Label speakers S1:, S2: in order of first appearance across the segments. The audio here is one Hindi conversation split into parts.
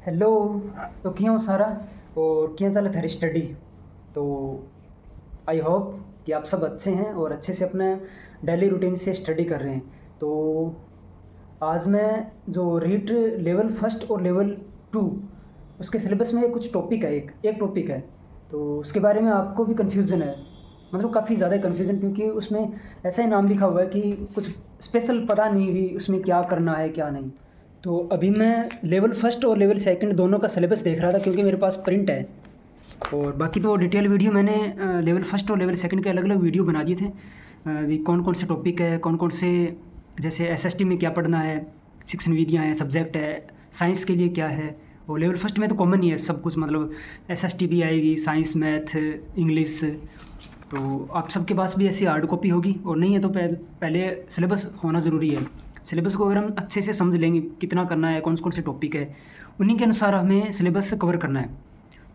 S1: हेलो। तो क्यों सारा और क्या चल थारी स्टडी। तो आई होप कि आप सब अच्छे हैं और अच्छे से अपने डेली रूटीन से स्टडी कर रहे हैं। तो आज मैं जो रीट लेवल फर्स्ट और लेवल टू उसके सिलेबस में कुछ टॉपिक है, एक एक टॉपिक है। तो उसके बारे में आपको भी कन्फ्यूज़न है, मतलब काफ़ी ज़्यादा कन्फ्यूज़न, क्योंकि उसमें ऐसा ही नाम लिखा हुआ है कि कुछ स्पेशल पता नहीं भी उसमें क्या करना है क्या नहीं। तो अभी मैं लेवल फर्स्ट और लेवल सेकंड दोनों का सिलेबस देख रहा था, क्योंकि मेरे पास प्रिंट है। और बाकी तो डिटेल वीडियो मैंने लेवल फर्स्ट और लेवल सेकंड के अलग अलग वीडियो बना दिए थे। अभी कौन कौन से टॉपिक है, कौन कौन से, जैसे एसएसटी में क्या पढ़ना है, शिक्षण विधियाँ हैं, सब्जेक्ट है, साइंस के लिए क्या है। और लेवल फर्स्ट में तो कॉमन ही है सब कुछ, मतलब एसएसटी भी आएगी, साइंस, मैथ, इंग्लिश। तो आप सबके पास भी ऐसी हार्ड कॉपी होगी, और नहीं है तो पहले सिलेबस होना ज़रूरी है। सिलेबस को अगर हम अच्छे से समझ लेंगे कितना करना है, कौन कौन से टॉपिक है, उन्हीं के अनुसार हमें सिलेबस कवर करना है।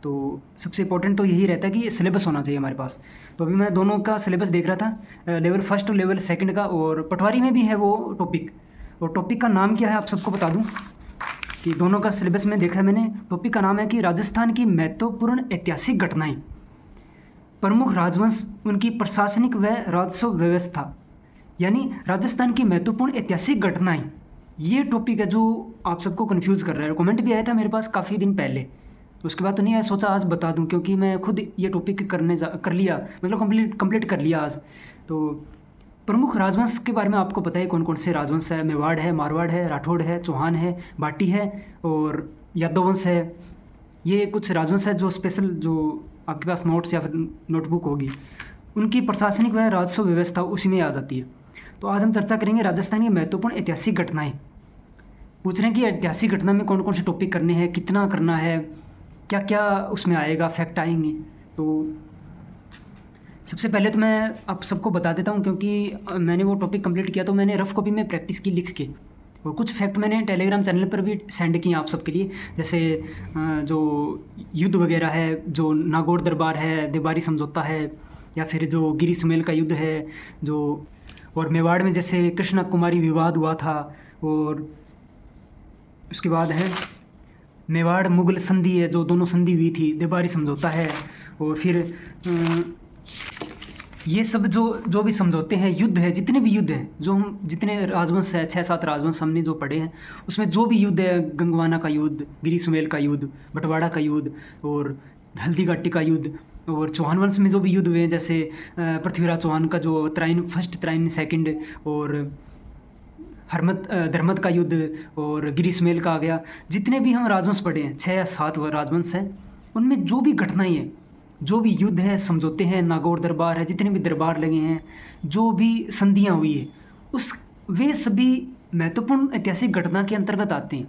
S1: तो सबसे इम्पोर्टेंट तो यही रहता है कि सिलेबस होना चाहिए हमारे पास। तो अभी मैं दोनों का सिलेबस देख रहा था, लेवल फर्स्ट और लेवल सेकंड का, और पटवारी में भी है वो टॉपिक। और टॉपिक का नाम क्या है आप सबको बता दूं कि दोनों का सिलेबस में देखा है मैंने। टॉपिक का नाम है कि राजस्थान की महत्वपूर्ण ऐतिहासिक घटनाएं, प्रमुख राजवंश, उनकी प्रशासनिक व राजस्व व्यवस्था, यानी राजस्थान की महत्वपूर्ण ऐतिहासिक घटनाएं। ये टॉपिक है जो आप सबको कंफ्यूज कर रहा है। कमेंट भी आया था मेरे पास काफ़ी दिन पहले, तो उसके बाद तो नहीं आया, सोचा आज बता दूं, क्योंकि मैं खुद ये टॉपिक कर लिया, मतलब कंप्लीट कर लिया आज। तो प्रमुख राजवंश के बारे में आपको पता है कौन कौन से राजवंश है। मेवाड़ है, मारवाड़ है, राठौड़ है, चौहान है, बाटी है और यादव वंश है। ये कुछ राजवंश है जो स्पेशल, जो आपके पास नोट्स या फिर नोटबुक होगी, उनकी प्रशासनिक व राजस्व व्यवस्था उसी में आ जाती है। तो आज हम चर्चा करेंगे राजस्थान की महत्वपूर्ण ऐतिहासिक घटनाएं। पूछ रहे हैं कि ऐतिहासिक घटना में कौन कौन से टॉपिक करने हैं, कितना करना है, क्या क्या उसमें आएगा, फैक्ट आएंगे। तो सबसे पहले तो मैं आप सबको बता देता हूँ, क्योंकि मैंने वो टॉपिक कंप्लीट किया तो मैंने रफ कॉपी में प्रैक्टिस की लिख के, और कुछ फैक्ट मैंने टेलीग्राम चैनल पर भी सेंड किए आप सबके लिए। जैसे जो युद्ध वगैरह है, जो नागौर दरबार है, देवारी समझौता है, या फिर जो गिरी सुमेल का युद्ध है, जो और मेवाड़ में जैसे कृष्णा कुमारी विवाद हुआ था। और उसके बाद है मेवाड़ मुगल संधि है, जो दोनों संधि हुई थी, देवारी समझौता है। और फिर ये सब जो जो भी समझौते हैं, युद्ध है, जितने भी युद्ध हैं, जो हम जितने राजवंश है, 6-7 राजवंश हमने जो पढ़े हैं, उसमें जो भी युद्ध है, गंगवाना का युद्ध, गिरी सुमेल का युद्ध, बंटवाड़ा का युद्ध, और हल्दी घाटी का युद्ध, और चौहान वंश में जो भी युद्ध हुए हैं, जैसे पृथ्वीराज चौहान का जो त्राइन फर्स्ट, त्राइन सेकंड, और हरमत धर्मत का युद्ध, और गिरी सुमेल का आ गया। जितने भी हम राजवंश पढ़े हैं, 6 या 7 राजवंश हैं, उनमें जो भी घटनाएं हैं, जो भी युद्ध है, समझौते हैं, नागौर दरबार है, जितने भी दरबार लगे हैं, जो भी संधियाँ हुई है, उस वे सभी महत्वपूर्ण ऐतिहासिक घटना के अंतर्गत आते हैं।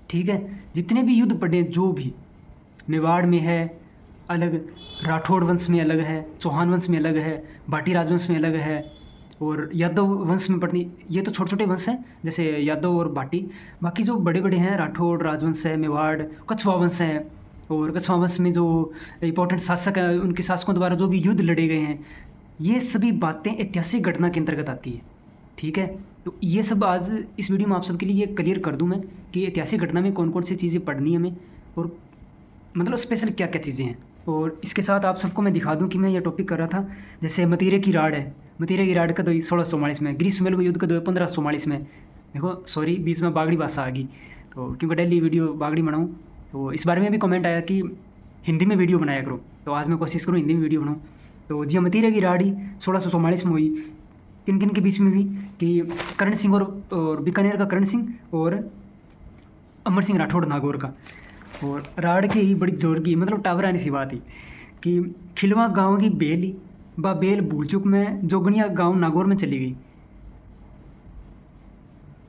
S1: ठीक है, जितने भी युद्ध पड़े, जो भी मेवाड़ में है अलग, राठौड़ वंश में अलग है, चौहान वंश में अलग है, भाटी राजवंश में अलग है, और यादव वंश में पड़ती, ये तो छोटे छोटे वंश हैं जैसे यादव और भाटी। बाकी जो बड़े बड़े हैं, राठौड़ राजवंश है, मेवाड़, कछवा वंश है, और कछवा वंश में जो इंपॉर्टेंट शासक हैं, उनके शासकों द्वारा जो भी युद्ध लड़े गए हैं, ये सभी बातें ऐतिहासिक घटना के अंतर्गत आती है। ठीक है, तो ये सब आज इस वीडियो में आप सबके लिए ये क्लियर कर दूं मैं कि ऐतिहासिक घटना में कौन कौन सी चीज़ें पढ़नी है हमें, और मतलब स्पेशल क्या क्या चीज़ें हैं। और इसके साथ आप सबको मैं दिखा दूं कि मैं ये टॉपिक कर रहा था। जैसे मतीरे की राड़ है, मतीरे की राड़ का तो 1644 में, गिरी सुमेल का युद्ध का 1544 में। देखो सॉरी, बीच में बागड़ी भाषा आ गई, तो क्योंकि डेली वीडियो बागड़ी बनाऊँ, तो इस बारे में भी कमेंट आया कि हिंदी में वीडियो बनाया करो, तो आज मैं कोशिश करूँ हिंदी में वीडियो बनाऊँ। तो जी, मतीरे की राड़ी 1644 में हुई। किन किन के बीच में हुई कि करण सिंह और बीकानेर का करण सिंह, और अमर सिंह राठौड़ नागौर का। और राड़ के ही बड़ी जोर की, मतलब टावरानी सी बात ही कि खिलवा गांव की बेल बा बेल भूल चुक में जोगनिया गांव नागौर में चली गई।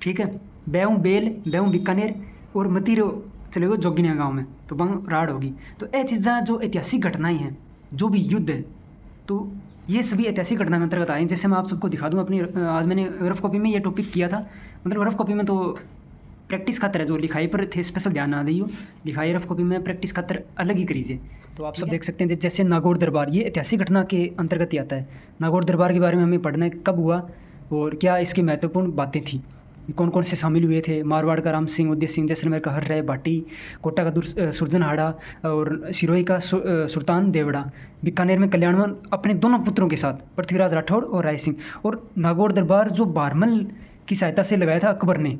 S1: ठीक है, बेहूँ बेल, बेहूँ बीकानेर, और मतीरो चले गए जोगिनिया गांव में, तो बंग राड़ होगी। तो ये चीज़ां जो ऐतिहासिक घटनाएं हैं, जो भी युद्ध है, तो ये सभी ऐतिहासिक घटना के अंतर्गत आए। जैसे मैं आप सबको दिखा दूँ अपनी, आज मैंने रफ कॉपी में ये टॉपिक किया था, मतलब रफ कॉपी में तो प्रैक्टिस खातर है, जो लिखाई पर थे स्पेशल ध्यान ना दियो, लिखाई रफ कॉपी में प्रैक्टिस खातर अलग ही करीजिए। तो आप सब देख सकते हैं जैसे नागौर दरबार, ये ऐतिहासिक घटना के अंतर्गत ही आता है। नागौर दरबार के बारे में हमें पढ़ना है, कब हुआ और क्या इसकी महत्वपूर्ण बातें थी। कौन कौन से शामिल हुए थे। मारवाड़ का राम सिंह, उदय सिंह, जैसलमेर का हर राय भाटी, कोटा का सुरजनहाड़ा और सिरोही का सुल्तान देवड़ा, बीकानेर में कल्याणवन अपने दोनों पुत्रों के साथ पृथ्वीराज राठौड़ और राय सिंह, और नागौर दरबार जो बारमल की सहायता से लगाया था अकबर ने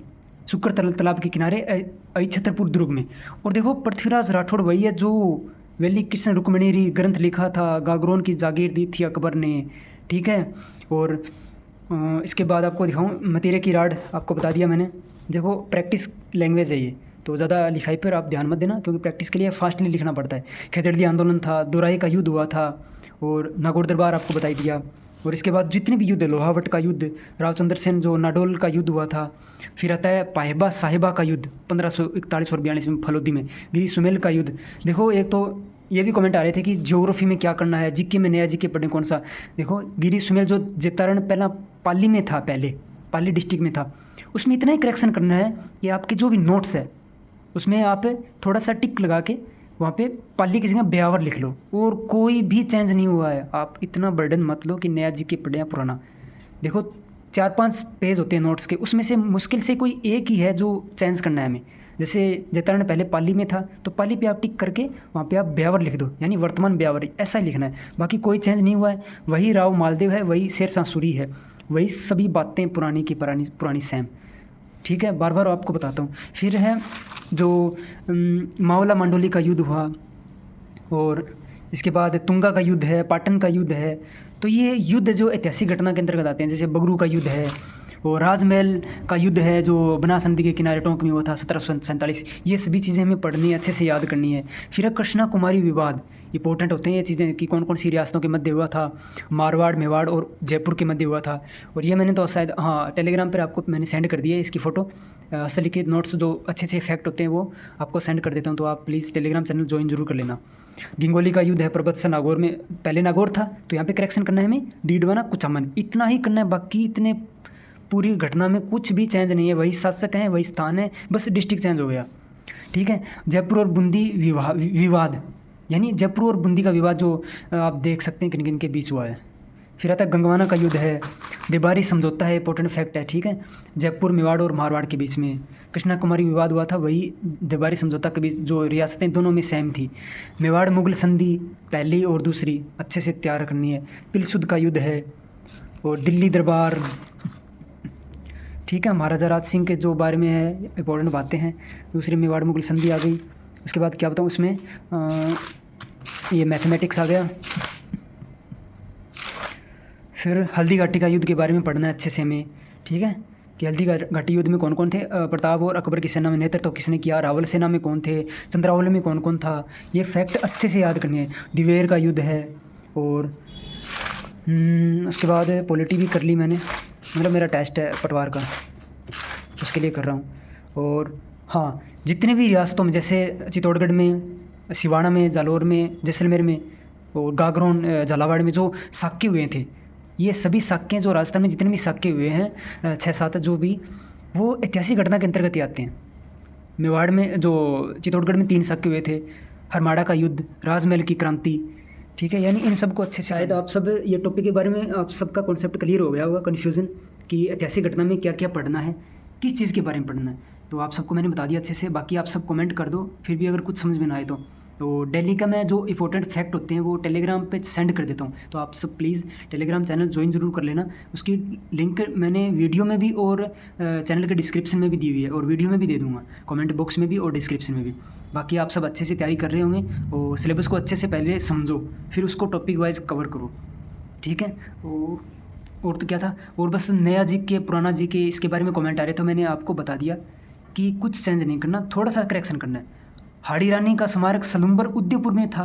S1: शुक्र तालाब के किनारे छतरपुर दुर्ग में। और देखो पृथ्वीराज राठौड़ वही है जो वैली कृष्ण रुक्मिणी ग्रंथ लिखा था, गागरोन की जागीर दी थी अकबर ने, ठीक है। और इसके बाद आपको दिखाऊं मतीरे की राड, आपको बता दिया मैंने। देखो प्रैक्टिस लैंग्वेज है ये, तो ज़्यादा लिखाई पर आप ध्यान मत देना क्योंकि प्रैक्टिस के लिए फास्टली लिखना पड़ता है। खेजड़ली आंदोलन था, दोराई का युद्ध हुआ था, और नागौर दरबार आपको बता दिया। और इसके बाद जितने भी युद्ध, लोहावट का युद्ध, रावचंद्र सेन जो नाडोल का युद्ध हुआ था, फिर आता है पाहिबा साहिबा का युद्ध 1541 और 42 में फलोदी में, गिरी सुमेल का युद्ध। देखो एक तो ये भी कमेंट आ रहे थे कि ज्योग्राफी में क्या करना है, जीके में नया जीके पढ़ने कौन सा। देखो गिरी सुमेल जो जेतारण पहला पाली में था, पहले पाली डिस्ट्रिक्ट में था, उसमें इतना ही करेक्शन करना है कि आपके जो भी नोट्स है उसमें आप थोड़ा सा टिक लगा के वहाँ पे पाली की जगह ब्यावर लिख लो, और कोई भी चेंज नहीं हुआ है। आप इतना बर्डन मत लो कि नया जीके पढ़े या पुराना। देखो 4-5 पेज होते हैं नोट्स के, उसमें से मुश्किल से कोई एक ही है जो चेंज करना है हमें। जैसे जेतारण पहले पाली में था तो पाली पे आप टिक करके वहाँ पे आप ब्यावर लिख दो, यानी वर्तमान ब्यावर, ऐसा ही लिखना है। बाकी कोई चेंज नहीं हुआ है, वही राव मालदेव है, वही शेरशाह सूरी है, वही सभी बातें पुरानी की पुरानी सेम, ठीक है। बार बार आपको बताता हूँ। फिर है जो मावला मंडोली का युद्ध हुआ, और इसके बाद तुंगा का युद्ध है, पाटन का युद्ध है। तो ये युद्ध जो ऐतिहासिक घटना के अंतर्गत आते हैं, जैसे बगरू का युद्ध है, और राजमहल का युद्ध है जो बनास नदी के किनारे टोंक में हुआ था 1747। ये सभी चीज़ें हमें पढ़नी है, अच्छे से याद करनी है। फिर कृष्णा कुमारी विवाद, इंपॉर्टेंट होते हैं ये चीज़ें कि कौन कौन सी रियासतों के मध्य हुआ था, मारवाड़, मेवाड़ और जयपुर के मध्य हुआ था। और ये मैंने तो शायद टेलीग्राम पर आपको मैंने सेंड कर दिया है इसकी फ़ोटो, असली के नोट्स जो अच्छे से फैक्ट होते हैं वो आपको सेंड कर देता हूँ, तो आप प्लीज़ टेलीग्राम चैनल ज्वाइन जरूर कर लेना। गिंगोली का युद्ध है परबत से नागौर में, पहले नागौर था तो यहाँ पे करेक्शन करना है हमें, डीडवाना कुचामन, इतना ही करना है। बाकी इतने पूरी घटना में कुछ भी चेंज नहीं है, वही शासक हैं, वही स्थान है, बस डिस्ट्रिक्ट चेंज हो गया, ठीक है। जयपुर और बूंदी विवाद, यानी जयपुर और बूंदी का विवाद जो आप देख सकते हैं किन किन के बीच हुआ है। फिर आता है गंगवाना का युद्ध है, देबारी समझौता है, इंपॉर्टेंट फैक्ट है, ठीक है। जयपुर मेवाड़ और मारवाड़ के बीच में कृष्णा कुमारी विवाद हुआ था, वही देबारी समझौता के बीच जो रियासतें दोनों में सेम थी। मेवाड़ मुगल संधि पहली और दूसरी अच्छे से तैयार करनी है। पिलसुद का युद्ध है, और दिल्ली दरबार, ठीक है। महाराजा राज सिंह के जो बारे में है इंपॉर्टेंट बातें हैं। दूसरी मेवाड़ मुगल संधि आ गई। उसके बाद क्या बताऊँ इसमें, ये मैथमेटिक्स आ गया। फिर हल्दी घाटी का युद्ध के बारे में पढ़ना है अच्छे से हमें, ठीक है, कि हल्दी घाटी युद्ध में कौन कौन थे, प्रताप और अकबर की सेना में नेतृत्व किसने किया, रावल सेना में कौन थे, चंद्रावली में कौन कौन था, ये फैक्ट अच्छे से याद करनी है। दिवेर का युद्ध है, और उसके बाद पॉलिटी भी कर ली मैंने, मतलब मेरा टेस्ट है पटवार का, उसके लिए कर रहा हूँ। और हाँ, जितने भी रियासतों में, जैसे चित्तौड़गढ़ में, सिवाना में, जालौर में, जैसलमेर में, और गागरोन झालावाड़ में जो साक्य हुए थे, ये सभी साक्य जो राजस्थान में जितने भी साक्य हुए हैं 6-7 जो भी, वो ऐतिहासिक घटना के अंतर्गत ही आते हैं। मेवाड़ में जो चित्तौड़गढ़ में 3 साक्य हुए थे, हरमाड़ा का युद्ध, राजमहल की क्रांति, ठीक है। यानी इन सबको अच्छे से, शायद आप सब ये टॉपिक के बारे में आप सबका कॉन्सेप्ट क्लियर हो गया होगा, कन्फ्यूज़न कि ऐतिहासिक घटना में क्या क्या पढ़ना है, किस चीज़ के बारे में पढ़ना है, तो आप सबको मैंने बता दिया अच्छे से। बाकी आप सब कमेंट कर दो, फिर भी अगर कुछ समझ में ना आए तो दिल्ली का मैं जो इंपॉर्टेंट फैक्ट होते हैं वो टेलीग्राम पे सेंड कर देता हूँ, तो आप सब प्लीज़ टेलीग्राम चैनल ज्वाइन जरूर कर लेना। उसकी लिंक मैंने वीडियो में भी और चैनल के डिस्क्रिप्शन में भी दी हुई है, और वीडियो में भी दे दूँगा, कमेंट बॉक्स में भी और डिस्क्रिप्शन में भी। बाकी आप सब अच्छे से तैयारी कर रहे होंगे, और सिलेबस को अच्छे से पहले समझो, फिर उसको टॉपिक वाइज कवर करो, ठीक है। और तो क्या था, और बस नया जीके पुराना जीके इसके बारे में कमेंट आ रहे, तो मैंने आपको बता दिया कि कुछ चेंज नहीं करना, थोड़ा सा करेक्शन करना है। हाड़ी रानी का स्मारक सलूम्बर उदयपुर में था,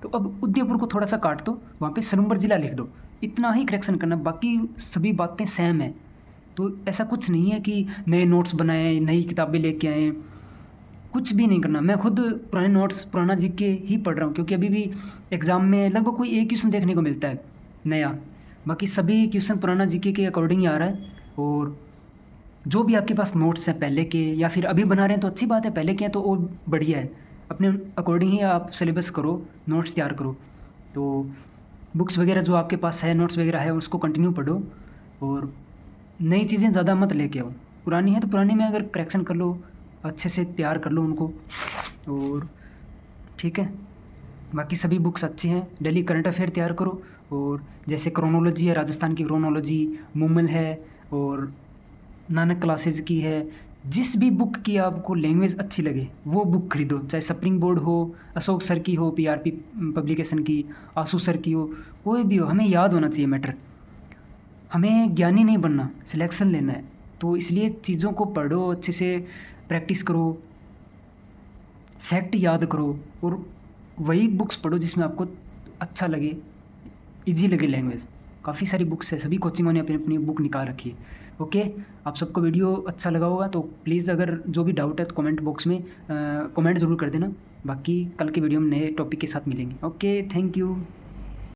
S1: तो अब उदयपुर को थोड़ा सा काट दो, वहाँ पे सलूम्बर जिला लिख दो, इतना ही करेक्शन करना, बाकी सभी बातें सेम है। तो ऐसा कुछ नहीं है कि नए नोट्स बनाए, नई किताबें लेके आए, कुछ भी नहीं करना। मैं खुद पुराने नोट्स, पुराना जीके ही पढ़ रहा हूँ, क्योंकि अभी भी एग्ज़ाम में लगभग कोई एक क्वेश्चन देखने को मिलता है नया, बाकी सभी क्वेश्चन पुराना जीके के अकॉर्डिंग ही आ रहा है। और जो भी आपके पास नोट्स हैं पहले के या फिर अभी बना रहे हैं तो अच्छी बात है, पहले के हैं तो और बढ़िया है, अपने अकॉर्डिंग ही आप सिलेबस करो, नोट्स तैयार करो। तो बुक्स वगैरह जो आपके पास है, नोट्स वगैरह है, उसको कंटिन्यू पढ़ो, और नई चीज़ें ज़्यादा मत लेके आओ, पुरानी है तो पुरानी में अगर करेक्शन कर लो, अच्छे से तैयार कर लो उनको, और ठीक है। बाकी सभी बुक्स अच्छी हैं। डेली करंट अफेयर तैयार करो, और जैसे क्रोनोलॉजी है, राजस्थान की क्रोनोलॉजी, मूमल है, और नानक क्लासेज की है। जिस भी बुक की आपको लैंग्वेज अच्छी लगे वो बुक खरीदो, चाहे स्प्रिंग बोर्ड हो, अशोक सर की हो, पीआरपी पब्लिकेशन की, आशु सर की हो, कोई भी हो। हमें याद होना चाहिए मैटर, हमें ज्ञानी नहीं बनना, सिलेक्शन लेना है। तो इसलिए चीज़ों को पढ़ो, अच्छे से प्रैक्टिस करो, फैक्ट याद करो, और वही बुक्स पढ़ो जिसमें आपको अच्छा लगे, इजी लगे लैंग्वेज। काफ़ी सारी बुक्स है, सभी कोचिंगों ने अपनी अपनी बुक निकाल रखी है। ओके, आप सबको वीडियो अच्छा लगा होगा तो प्लीज़ अगर जो भी डाउट है तो कमेंट बॉक्स में कमेंट ज़रूर कर देना। बाकी कल के वीडियो में नए टॉपिक के साथ मिलेंगे। Okay, thank you.